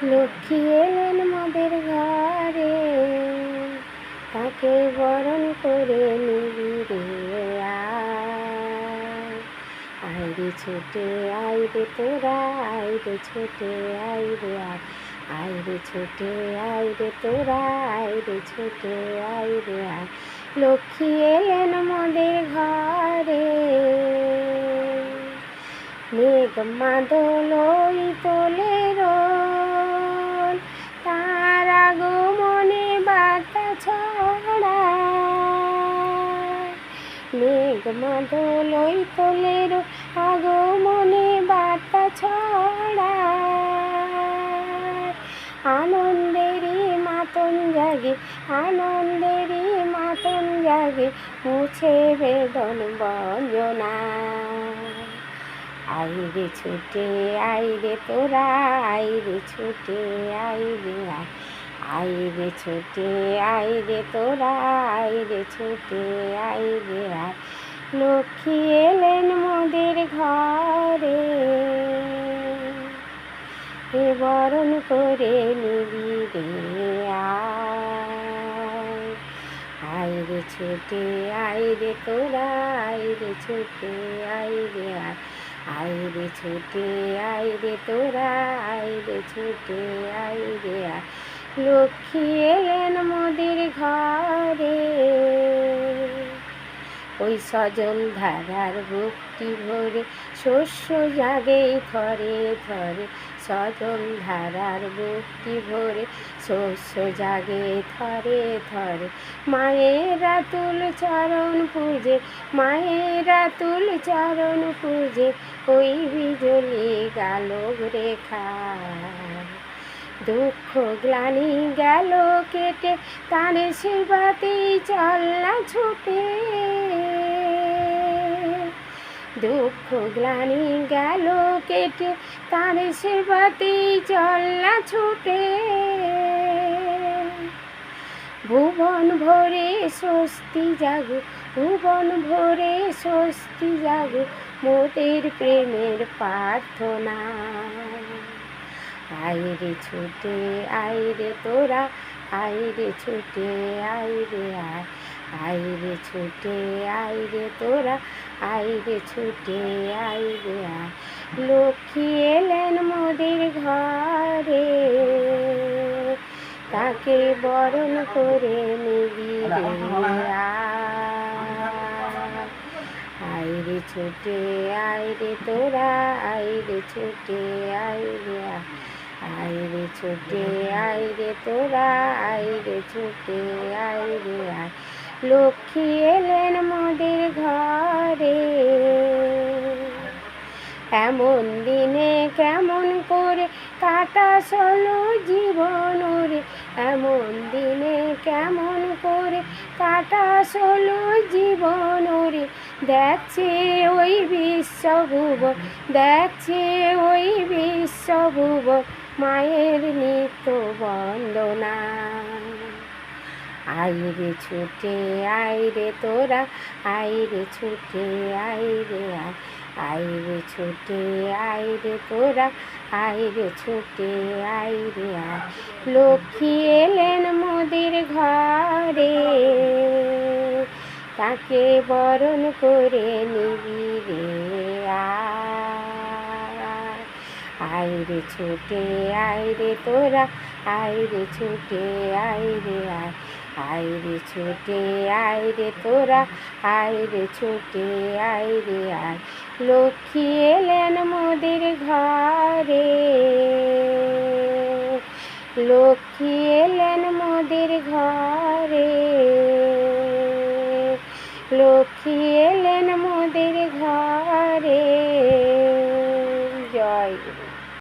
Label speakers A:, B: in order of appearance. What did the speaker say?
A: লক্ষ্মী এলেন মোদের ঘরে, তাকে বরণ করে নিবি রে আয়। আইরে ছুটে আইরে তোরা, আইরে ছুটে আইরে আয়। আইরে ছুটে আইরে তোরা, আইরে ছুটে আইরে আয়। লক্ষ্মী এলেন মোদের ঘরে, মেঘ মাদল তোলে রোল, তার আগমনে বার্তা ছড়ায়। মেঘ মাদল তোলে রোল, আগমনে বার্তা ছড়ায়। আনন্দেরই মাতন জাগে, আনন্দেরই মাতন জাগে, মুছে বেদন বঞ্জনা। আইরে ছুটে আইরে তোরা, আইরে ছুটে আইরে আয়। আইরে ছুটে আইরে তোরা, আইরে ছুটে আইরে আয়। লক্ষ্মী এলেন মোদের ঘরে, এ বরণ করে নিবি রে আয়। আইরে ছুটে আইরে তোরা, আইরে ছুটে আইরে আয়। আইরে ছুটে আইরে তোরা, আইরে ছুটে আইরে আয়। লক্ষ্মী এলেন মোদের ঘরে, ওই সজল ধারার বুকটি ভরে শস্য জাগে থরে থরে। সজল ধারার বুকটি ভরে শস্য জাগে থরে থরে। মায়েরা তুল চরণ পূজে, মায়েরা তুল চরণ পূজে, ওই বিজলি গালোক রেখা। দুঃখ গ্লানি গেল কেটে, তার সেবাতেই চল না ছুটে। দুঃখ গ্লানি গেল কেটে, তার সেবাতেই চল না ছুটে। ভুবন ভরে স্বস্তি জাগো, ভুবন ভরে স্বস্তি জাগো, মোদের প্রেমের প্রার্থনা। আইরে ছুটে আইরে তোরা, আইরে ছুটে আইরে আয়। আইরে ছুটে আইরে তোরা, আইরে ছুটে আইরে আয়। লক্ষ্মী এলেন মোদের ঘরে, তাকে বরণ করে নিবি রে আয়। আইরে ছুটে আইরে তোরা, আইরে ছুটে আইরে আয়। আইরে ছুটে আইরে তোরা, আইরে ছুটে আইরে আয়। লক্ষ্মী এলেন মোদের ঘরে, এমন দিনে কেমন করে কাটা চলো জীবন রে। এমন দিনে কেমন করে কাটা চলো জীবন রে। দেখছে ওই বিশ্বভুবন, দেখছে ওই বিশ্বভুবন, মায়ের নিত্য বন্দনা। আইরে ছুটে আইরে তোরা, আইরে ছুটে আইরে আয়। আইরে ছুটে আইরে তোরা, আইরে ছুটে আইরে আয়। লক্ষ্মী এলেন মোদের ঘরে, তাকে বরণ করে নিবি রে আয়। আইরে ছুটে আইরে তোরা, আইরে ছুটে আইরে আয়। আইরে ছুটে আইরে তোরা, আইরে ছুটে আইরে আয়। লক্ষ্মী এলেন মোদের ঘরে, লক্ষ্মী এলেন মোদের ঘরে। লক্ষ্মী এলেন মোদের ঘরে।